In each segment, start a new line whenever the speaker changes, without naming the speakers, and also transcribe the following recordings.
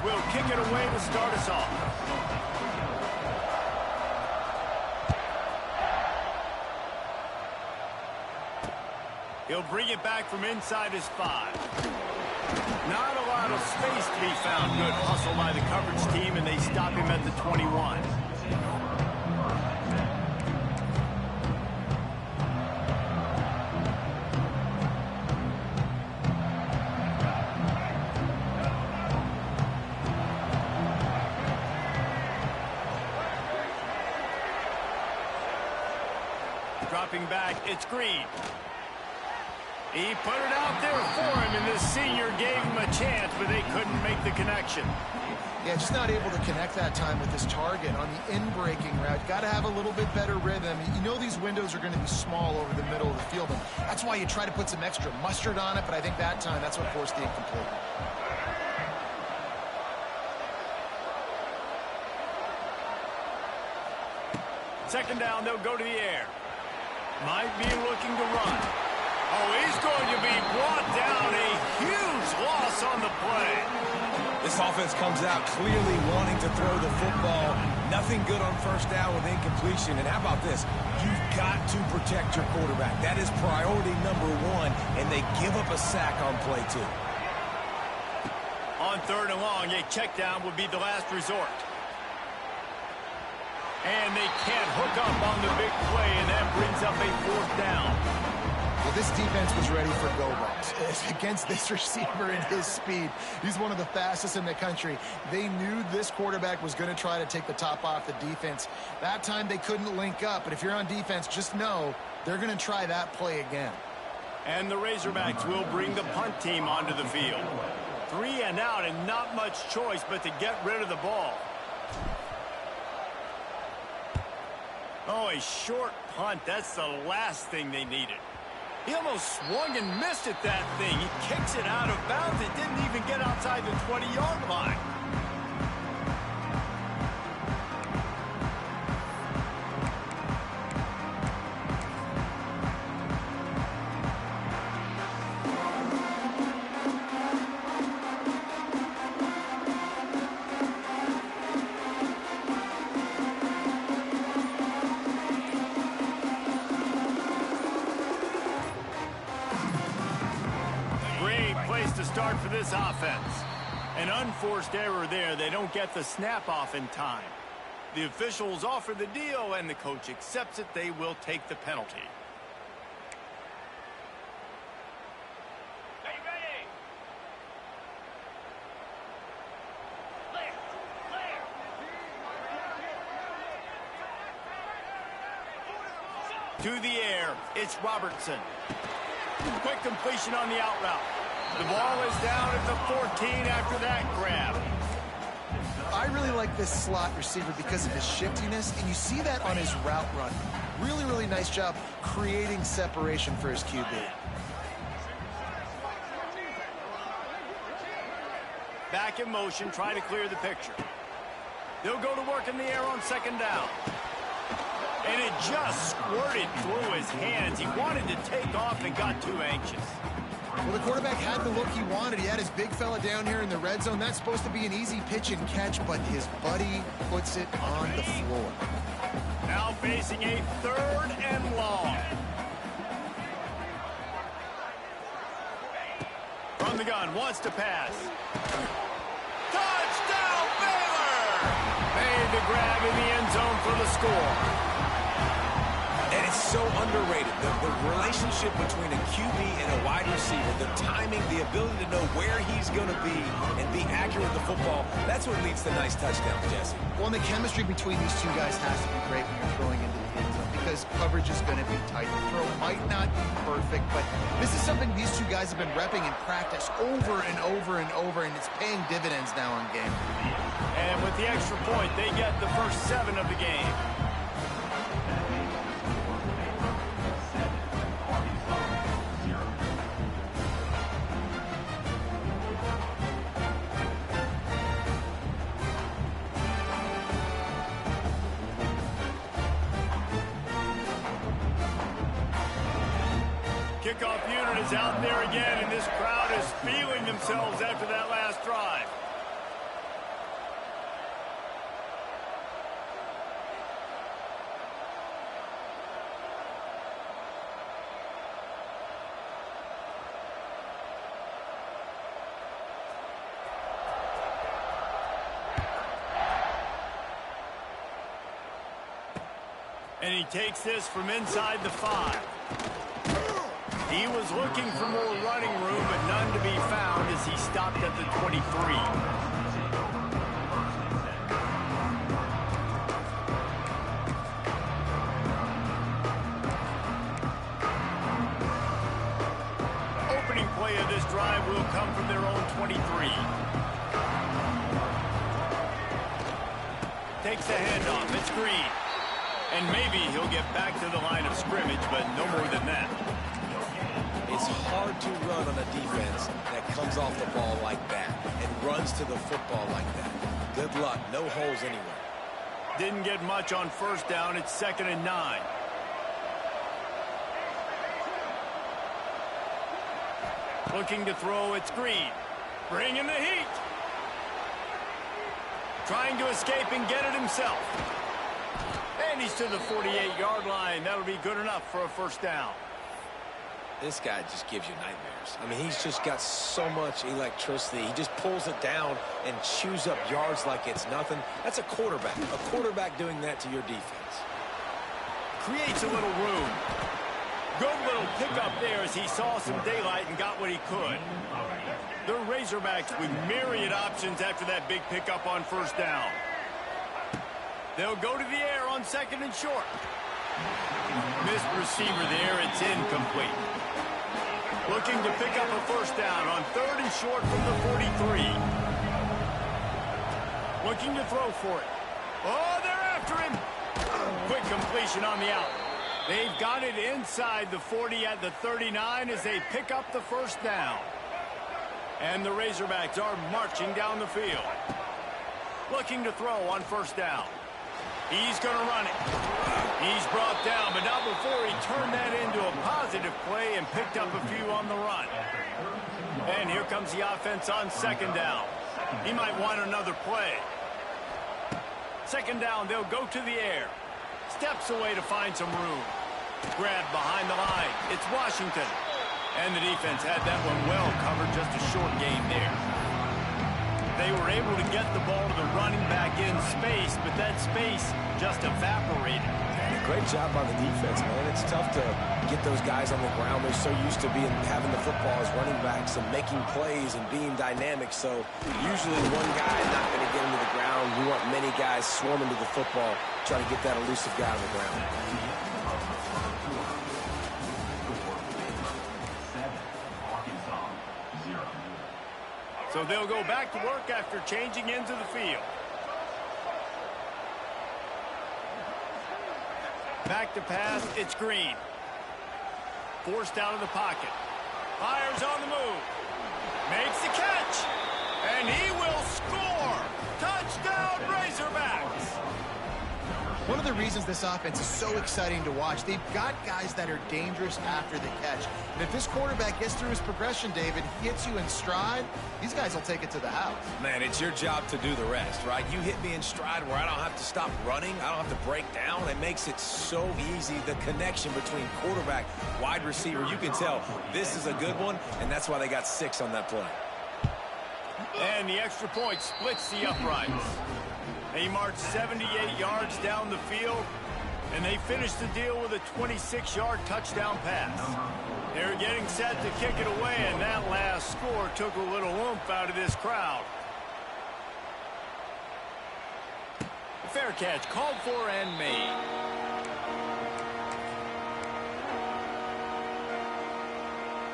will kick it away to start us off. He'll bring it back from inside his 5. Not a lot of space to be found. Good hustle by the coverage team, and they stop him at the 21. Dropping back, it's Green. He put it out there for him, and this senior gave him a chance, but they couldn't make the connection.
Yeah, just not able to connect that time with his target on the in-breaking route. Got to have a little bit better rhythm. You know these windows are going to be small over the middle of the field, and that's why you try to put some extra mustard on it, but I think that time that's what forced the incomplete.
Second down, they'll go to the air. Might be looking to run. Oh, he's going to be brought down. A huge loss on the play.
This offense comes out clearly wanting to throw the football. Nothing good on first down with incompletion. And how about this? You've got to protect your quarterback. That is priority number 1, and they give up a sack on play 2.
On third and long, a check down would be the last resort. And they can't hook up on the big play, and that brings up a fourth down.
Well, this defense was ready for go-balls. Against this receiver and his speed, he's one of the fastest in the country. They knew this quarterback was going to try to take the top off the defense. That time they couldn't link up, but if you're on defense, just know they're going to try that play again.
And the Razorbacks will bring the punt team onto the field. 3 and out, and not much choice but to get rid of the ball. Oh, a short punt. That's the last thing they needed. He almost swung and missed at that thing. He kicks it out of bounds. It didn't even get outside the 20-yard line. To start for this offense. An unforced error there. They don't get the snap off in time. The officials offer the deal, and the coach accepts it. They will take the penalty. Are you ready? Clear. To the air. It's Robertson. Quick completion on the out route. The ball is down at the 14 after that grab.
I really like this slot receiver because of his shiftiness, and you see that on his route run. Really, really nice job creating separation for his QB.
Back in motion, try to clear the picture. They'll go to work in the air on second down. And it just squirted through his hands. He wanted to take off and got too anxious.
Well, the quarterback had the look he wanted. He had his big fella down here in the red zone. That's supposed to be an easy pitch and catch, but his buddy puts it on the floor.
Now facing a third and long. From the gun, wants to pass. Touchdown, Baylor! Made the grab in the end zone for the score.
And it's so underrated. The relationship between a QB and a wide receiver, the timing, the ability to know where he's going to be and be accurate with the football, that's what leads to nice touchdowns, Jesse.
Well, and the chemistry between these two guys has to be great when you're throwing into the end zone because coverage is going to be tight. The throw might not be perfect, but this is something these two guys have been repping in practice over and over and over, and it's paying dividends now in game.
And with the extra point, they get the first 7 of the game. Kickoff unit is out there again, and this crowd is feeling themselves after that last drive. And he takes this from inside the 5. He was looking for more running room, but none to be found as he stopped at the 23. Opening play of this drive will come from their own 23. Takes the handoff. It's Green. And maybe he'll get back to the line of scrimmage, but no more than that.
It's hard to run on a defense that comes off the ball like that and runs to the football like that. Good luck. No holes anywhere.
Didn't get much on first down. It's 2nd and 9. Looking to throw. It's Green. Bringing the heat. Trying to escape and get it himself. And he's to the 48-yard line. That'll be good enough for a first down.
This guy just gives you nightmares. I mean, he's just got so much electricity. He just pulls it down and chews up yards like it's nothing. That's a quarterback. A quarterback doing that to your defense.
Creates a little room. Good little pickup there as he saw some daylight and got what he could. The Razorbacks with myriad options after that big pickup on first down. They'll go to the air on 2nd and short. Missed receiver there. It's incomplete. Looking to pick up a first down on 3rd and short from the 43. Looking to throw for it. Oh, they're after him. Quick completion on the out. They've got it inside the 40 at the 39 as they pick up the first down. And the Razorbacks are marching down the field. Looking to throw on first down. He's going to run it. He's brought down, but not before he turned that into a positive play and picked up a few on the run. And here comes the offense on 2nd down. He might want another play. 2nd down, they'll go to the air. Steps away to find some room. Grab behind the line. It's Washington. And the defense had that one well covered, just a short gain there. They were able to get the ball to the running back in space, but that space just evaporated.
Great job by the defense, man. It's tough to get those guys on the ground. They're so used to having the football as running backs and making plays and being dynamic. So usually one guy not going to get into the ground. You want many guys swarming to the football, trying to get that elusive guy on the ground.
So they'll go back to work after changing into the field. Back to pass, it's Green. Forced out of the pocket. Fires on the move. Makes the catch. And he will score. Touchdown, Razorbacks.
One of the reasons this offense is so exciting to watch, they've got guys that are dangerous after the catch. And if this quarterback gets through his progression, David, hits you in stride, these guys will take it to the house.
Man, it's your job to do the rest, right? You hit me in stride where I don't have to stop running. I don't have to break down. It makes it so easy, the connection between quarterback, wide receiver. You can tell this is a good one, and that's why they got 6 on that play.
And the extra point splits the uprights. They marched 78 yards down the field, and they finished the deal with a 26-yard touchdown pass. They're getting set to kick it away, and that last score took a little oomph out of this crowd. Fair catch called for and made.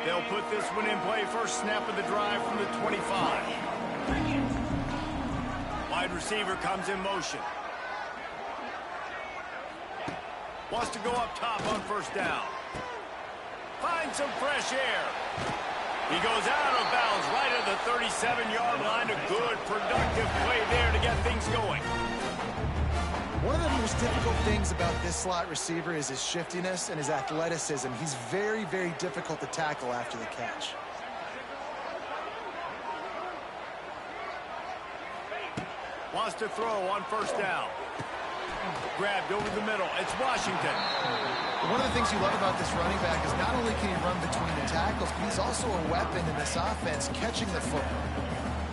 They'll put this one in play. First snap of the drive from the 25. Wide receiver comes in motion. Wants to go up top on first down. Finds some fresh air. He goes out of bounds right at the 37-yard line. A good, productive play there to get things going.
One of the most difficult things about this slot receiver is his shiftiness and his athleticism. He's very, very difficult to tackle after the catch.
Wants to throw on first down. Grabbed over the middle. It's Washington.
One of the things you love about this running back is not only can he run between the tackles, but he's also a weapon in this offense, catching the football.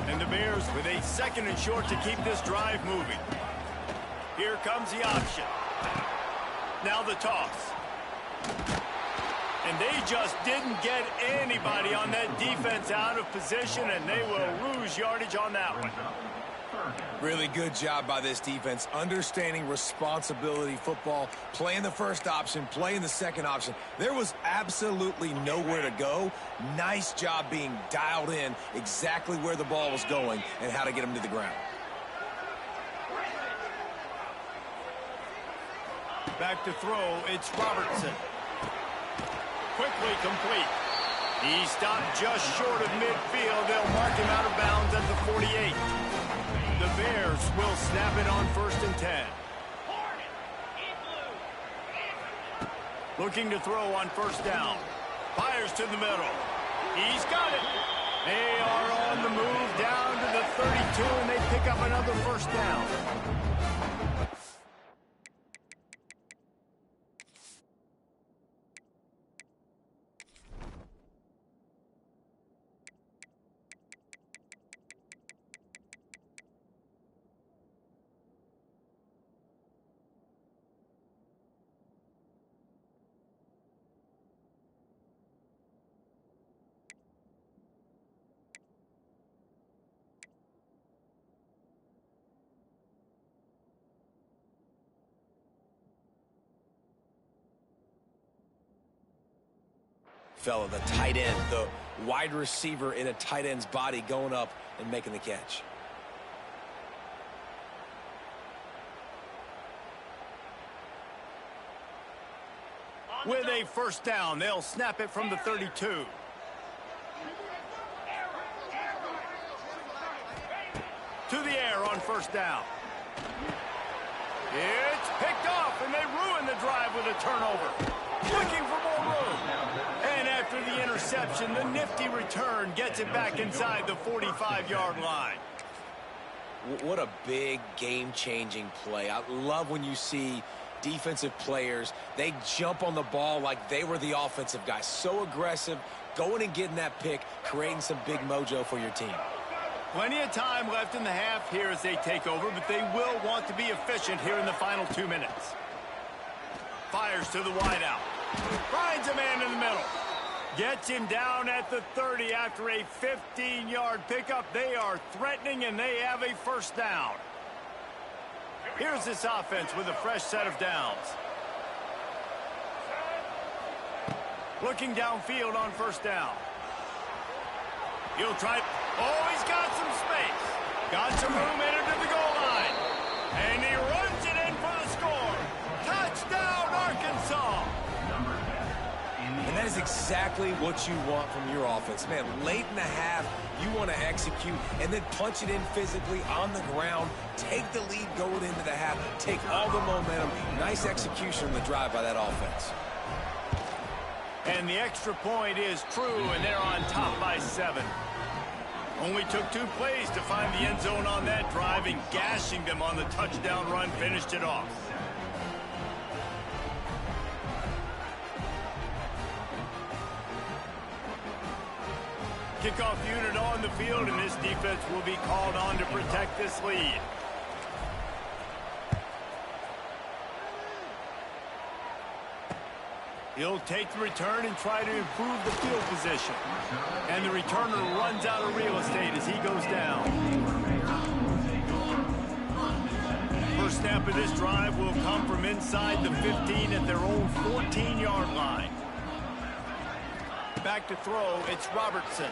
And the Bears with a 2nd and short to keep this drive moving. Here comes the option. Now the toss. And they just didn't get anybody on that defense out of position, and they will lose yardage on that one.
Really good job by this defense, understanding responsibility football, playing the first option, playing the second option. There was absolutely nowhere to go. Nice job being dialed in exactly where the ball was going and how to get him to the ground.
Back to throw, it's Robertson. Quickly complete. He stopped just short of midfield. They'll mark him out of bounds at the 48. The Bears will snap it on 1st and 10. Looking to throw on 1st down. Fires to the middle. He's got it. They are on the move down to the 32, and they pick up another 1st down.
Fella, the tight end, the wide receiver in a tight end's body going up and making the catch.
With a 1st down, they'll snap it from the 32. To the air on 1st down. It's picked off, and they ruin the drive with a turnover. Looking for more room. And after the interception, the nifty return gets it back inside the 45-yard line.
What a big game-changing play. I love when you see defensive players, they jump on the ball like they were the offensive guy. So aggressive, going and getting that pick, creating some big mojo for your team.
Plenty of time left in the half here as they take over, but they will want to be efficient here in the final 2 minutes. Fires to the wideout. Finds a man in the middle. Gets him down at the 30 after a 15-yard pickup. They are threatening, and they have a 1st down. Here's this offense with a fresh set of downs. Looking downfield on 1st down. He'll try. Oh, he's got some space. Got some room in to the goal line. And he runs it in for the score. Touchdown, Arkansas.
And that is exactly what you want from your offense. Man, late in the half, you want to execute and then punch it in physically on the ground. Take the lead going into the half. Take all the momentum. Nice execution on the drive by that offense.
And the extra point is true, and they're on top by 7. Only took 2 plays to find the end zone on that drive, and gashing them on the touchdown run finished it off. Kickoff unit on the field, and this defense will be called on to protect this lead. He'll take the return and try to improve the field position. And the returner runs out of real estate as he goes down. First snap of this drive will come from inside the 15 at their own 14-yard line. Back to throw, it's Robertson.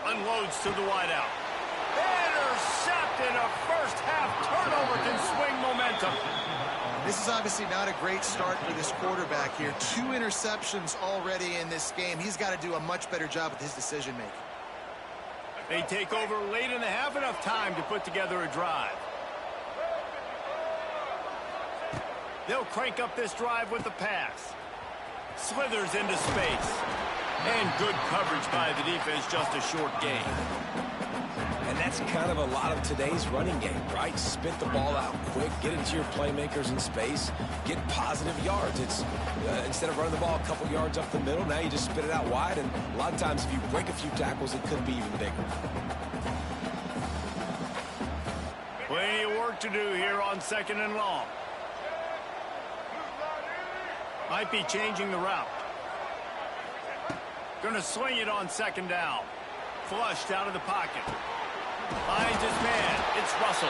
Unloads to the wideout. Intercepted. A first-half turnover can swing momentum.
This is obviously not a great start for this quarterback here. 2 interceptions already in this game. He's got to do a much better job with his decision-making.
They take over late in the half, enough time to put together a drive. They'll crank up this drive with the pass. Slithers into space. And good coverage by the defense, just a short gain.
And that's kind of a lot of today's running game, right? Spit the ball out quick, get it to your playmakers in space, get positive yards. It's instead of running the ball a couple yards up the middle, now you just spit it out wide, and a lot of times if you break a few tackles, it could be even bigger.
Plenty of work to do here on 2nd and long. Might be changing the route. Gonna swing it on second down. Flushed out of the pocket. Finds his man. It's Russell.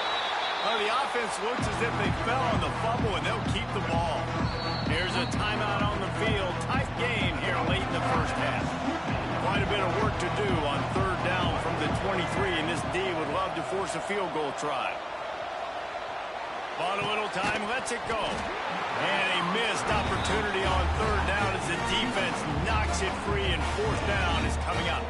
Well, the offense looks as if they fell on the fumble, and they'll keep the ball. Here's a timeout on the field. Tight game here late in the first half. Quite a bit of work to do on third down from the 23, and this D would love to force a field goal try. Bought a little time, lets it go. And a missed opportunity on third down as the defense knocks it free, and fourth down is coming up.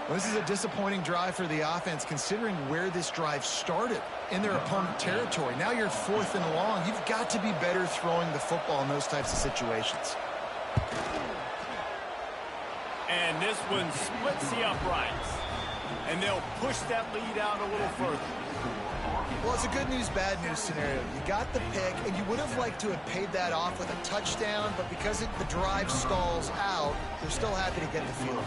Well, this is a disappointing drive for the offense, considering where this drive started in their opponent territory. Now you're 4th and long. You've got to be better throwing the football in those types of situations.
And this one splits the uprights. And they'll push that lead out a little further.
Well, it's a good news, bad news scenario. You got the pick, and you would have liked to have paid that off with a touchdown, but because the drive stalls out, they're still happy to get the field goal.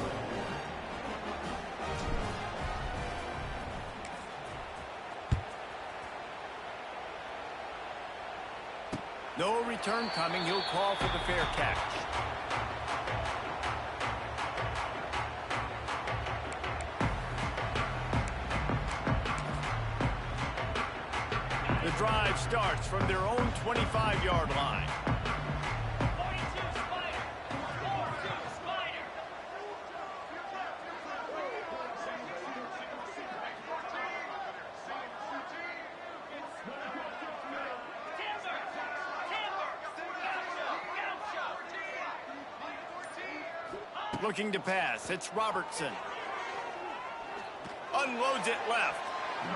No return coming. He'll call for the fair catch. The drive starts from their own 25-yard line. Looking to pass. It's Robertson. Unloads it left.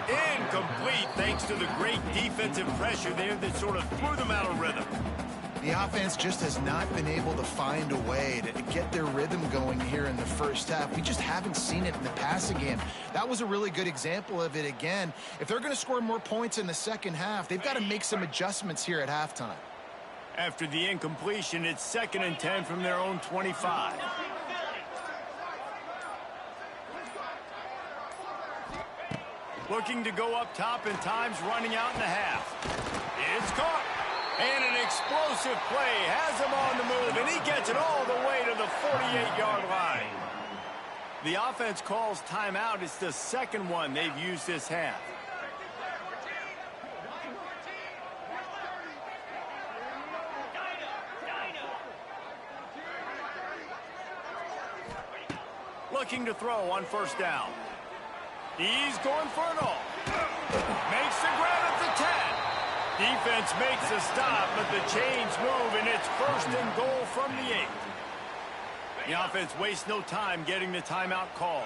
Incomplete thanks to the great defensive pressure there that sort of threw them out of rhythm.
The offense just has not been able to find a way to get their rhythm going here in the first half. We just haven't seen it in the passing game. That was a really good example of it again. If they're going to score more points in the second half, they've got to make some adjustments here at halftime.
After the incompletion, it's 2nd and 10 from their own 25. Looking to go up top, and time's running out in the half. It's caught. And an explosive play has him on the move, and he gets it all the way to the 48-yard line. The offense calls timeout. It's the second one they've used this half. Looking to throw on first down. He's going for it all. Makes the grab at the 10. Defense makes a stop, but the chains move, and it's 1st and goal from the 8. The offense wastes no time getting the timeout call.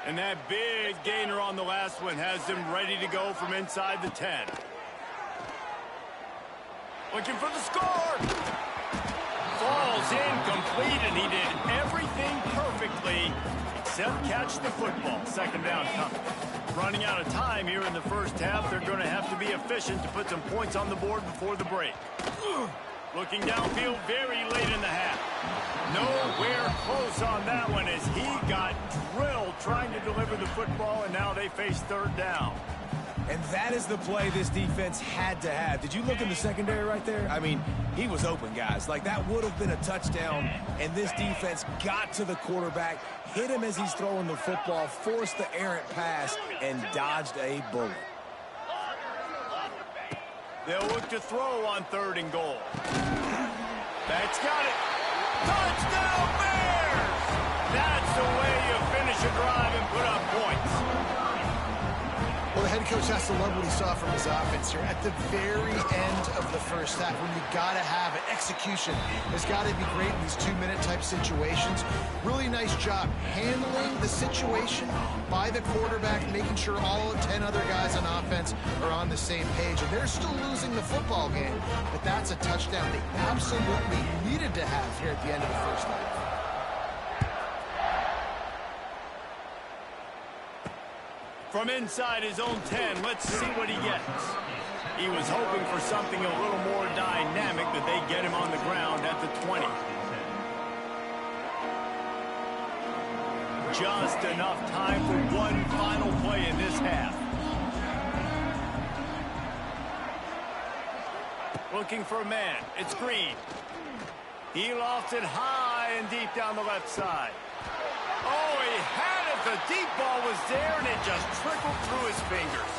And that big gainer on the last one has them ready to go from inside the 10. Looking for the score. Falls incomplete, and he did everything perfectly except catch the football. 2nd down coming. Running out of time here in the first half. They're going to have to be efficient to put some points on the board before the break. Looking downfield very late in the half. Nowhere close on that one as he got drilled trying to deliver the football, and now they face 3rd down.
And that is the play this defense had to have. Did you look in the secondary right there? I mean, he was open, guys. Like, that would have been a touchdown, and this defense got to the quarterback, hit him as he's throwing the football, forced the errant pass, and dodged a bullet.
They'll look to throw on 3rd and goal. That's got it. Touchdown, Bears! That's the way you finish a drive and put up points.
Well, the head coach has to love what he saw from his offense here at the very end of the first half. When you got to have it, execution has got to be great in these 2-minute type situations. Really nice job handling the situation by the quarterback, making sure all 10 other guys on offense are on the same page. And they're still losing the football game, but that's a touchdown they absolutely needed to have here at the end of the first half.
From inside his own 10, let's see what he gets. He was hoping for something a little more dynamic, but they get him on the ground at the 20. Just enough time for one final play in this half. Looking for a man. It's Green. He lost it high and deep down the left side. Oh, he had it. The deep ball was there, and it just trickled through his fingers.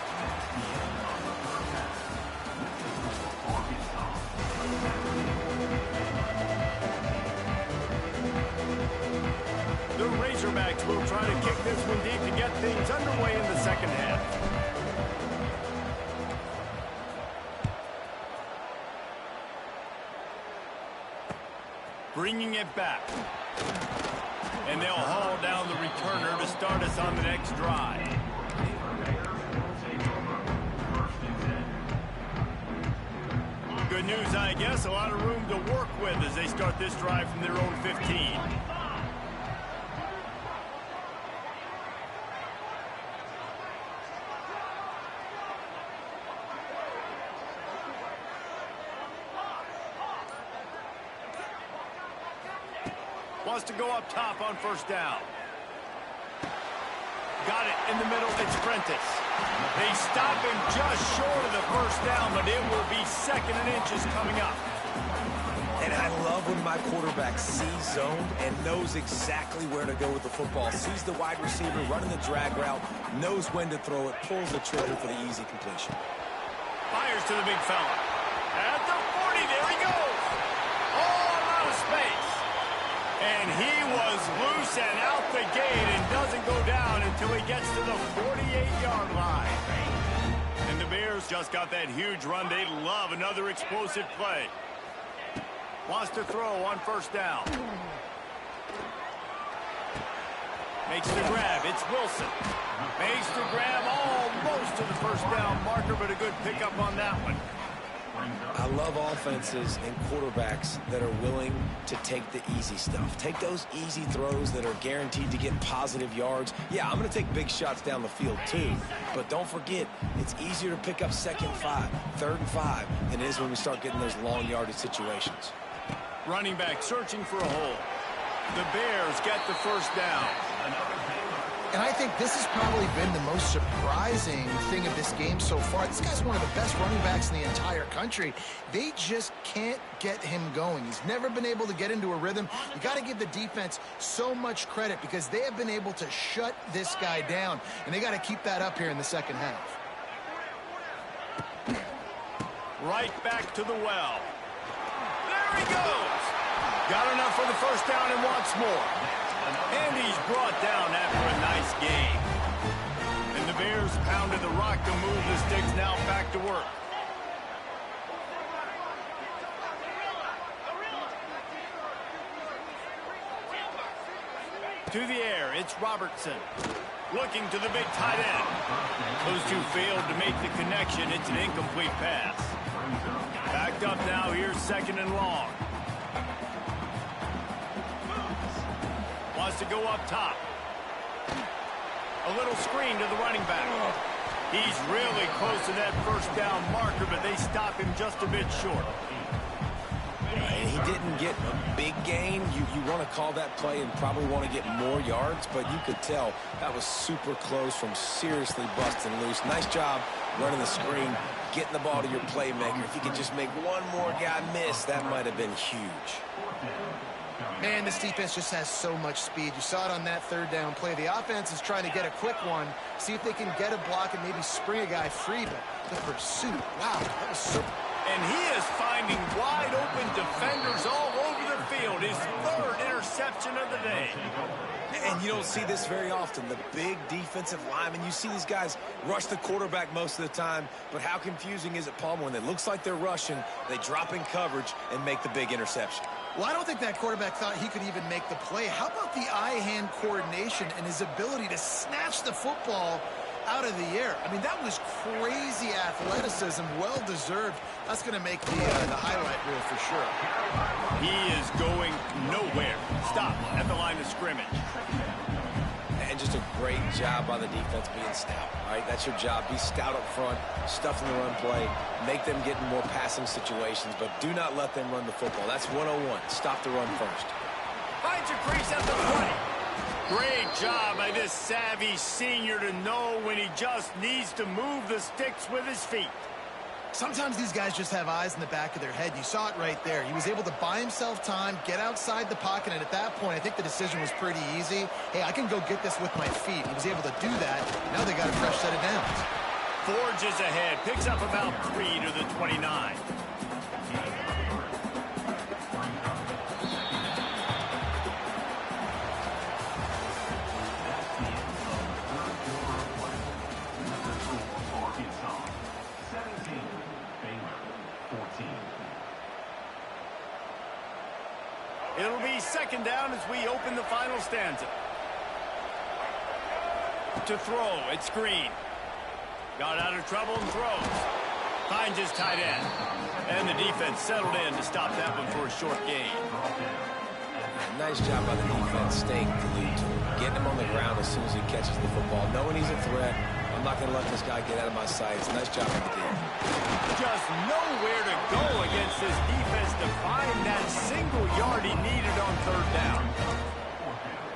The Razorbacks will try to kick this one deep to get things underway in the second half. Bringing it back. And they'll haul down the returner to start us on the next drive. Good news, I guess. A lot of room to work with as they start this drive from their own 15. Wants to go up top on first down. Got it in the middle. It's Prentice. They stop him just short of the first down, but it will be second and inches coming up.
And I love when my quarterback sees zone and knows exactly where to go with the football. Sees the wide receiver running the drag route, knows when to throw it, pulls the trigger for the easy completion.
Fires to the big fella. At the 40, there he goes. All out of space. And he was loose and out the gate and doesn't go down until he gets to the 48-yard line. And the Bears just got that huge run. They love another explosive play. Wants to throw on first down. Makes the grab. It's Wilson. Makes the grab almost to the first down marker, but a good pickup on that one.
I love offenses and quarterbacks that are willing to take the easy stuff. Take those easy throws that are guaranteed to get positive yards. Yeah, I'm going to take big shots down the field too, but don't forget, it's easier to pick up second and 5, third and 5 than it is when we start getting those long yardage situations.
Running back searching for a hole. The Bears get the first down.
And I think this has probably been the most surprising thing of this game so far. This guy's one of the best running backs in the entire country. They just can't get him going. He's never been able to get into a rhythm. You got to give the defense so much credit because they have been able to shut this guy down. And they got to keep that up here in the second half.
Right back to the well. There he goes. Got enough for the first down and wants more. And he's brought down after a nice game. And the Bears pounded the rock to move the sticks. Now back to work. To the air, it's Robertson. Looking to the big tight end. Those two failed to make the connection. It's an incomplete pass. Backed up now. Here's second and long. Wants to go up top. A little screen to the running back. He's really close to that first down marker, but they stop him just a bit short.
And he didn't get a big gain. You want to call that play and probably want to get more yards, but you could tell that was super close from seriously busting loose. Nice job running the screen, getting the ball to your playmaker. If you could just make one more guy miss, that might have been huge.
Man, this defense just has so much speed. You saw it on that third down play. The offense is trying to get a quick one, see if they can get a block and maybe spring a guy free, but the pursuit, wow, that was so...
And he is finding wide open defenders all over the field. His third interception of the day.
And you don't see this very often. The big defensive linemen, you see these guys rush the quarterback most of the time, but how confusing is it, Palmer, when it looks like they're rushing, they drop in coverage and make the big interception?
Well, I don't think that quarterback thought he could even make the play. How about the eye-hand coordination and his ability to snatch the football out of the air? I mean, that was crazy athleticism, well-deserved. That's going to make the highlight reel for sure.
He is going nowhere. Stop at the line of scrimmage.
And just a great job by the defense being stout, right? That's your job. Be stout up front, stuff in the run play, make them get in more passing situations, but do not let them run the football. That's 101. Stop the run first.
Finds a crease at the 20. Great job by this savvy senior to know when he just needs to move the sticks with his feet.
Sometimes these guys just have eyes in the back of their head. You saw it right there. He was able to buy himself time, get outside the pocket, and at that point, I think the decision was pretty easy. Hey, I can go get this with my feet. He was able to do that. Now they got a fresh set of downs.
Forges ahead, picks up about 3 to the 29. It'll be second down as we open the final stanza. To throw, it's Green. Got out of trouble and throws. Finds his tight end. And the defense settled in to stop that one for a short gain.
Nice job by the defense staying glued to him. Getting him on the ground as soon as he catches the football. Knowing he's a threat. I'm not going to let this guy get out of my sights. Nice job by the defense.
Just nowhere to go against this defense to find that single yard he needed on third down.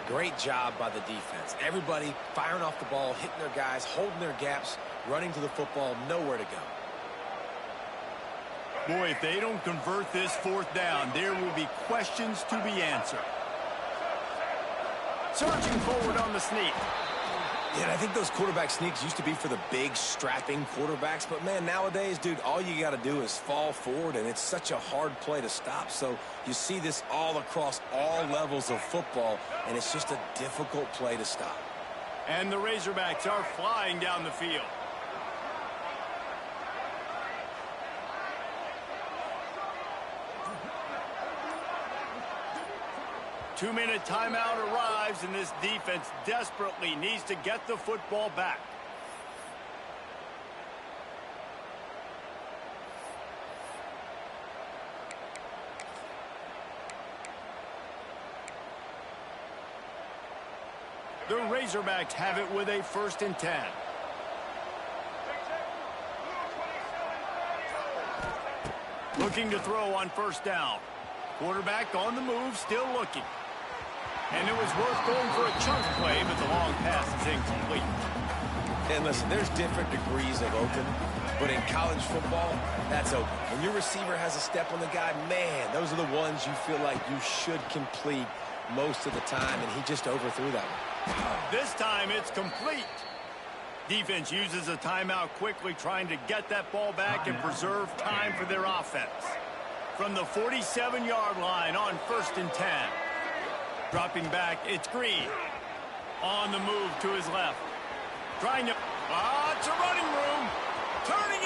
Great job by the defense. Everybody firing off the ball, hitting their guys, holding their gaps, running to the football, nowhere to go.
Boy, if they don't convert this fourth down, there will be questions to be answered. Surging forward on the sneak.
Yeah, I think those quarterback sneaks used to be for the big, strapping quarterbacks. But, man, nowadays, dude, all you got to do is fall forward, and it's such a hard play to stop. So you see this all across all levels of football, and it's just a difficult play to stop.
And the Razorbacks are flying down the field. Two-minute timeout arrives, and this defense desperately needs to get the football back. The Razorbacks have it with a 1st and 10. Looking to throw on first down. Quarterback on the move, still looking. And it was worth going for a chunk play, but the long pass is incomplete.
And listen, there's different degrees of open, but in college football, that's open. When your receiver has a step on the guy, man, those are the ones you feel like you should complete most of the time, and he just overthrew that one.
This time it's complete. Defense uses a timeout quickly, trying to get that ball back and preserve time for their offense. From the 47-yard line on 1st and 10. Dropping back, it's Green. On the move to his left. Trying to... it's a running room. Turning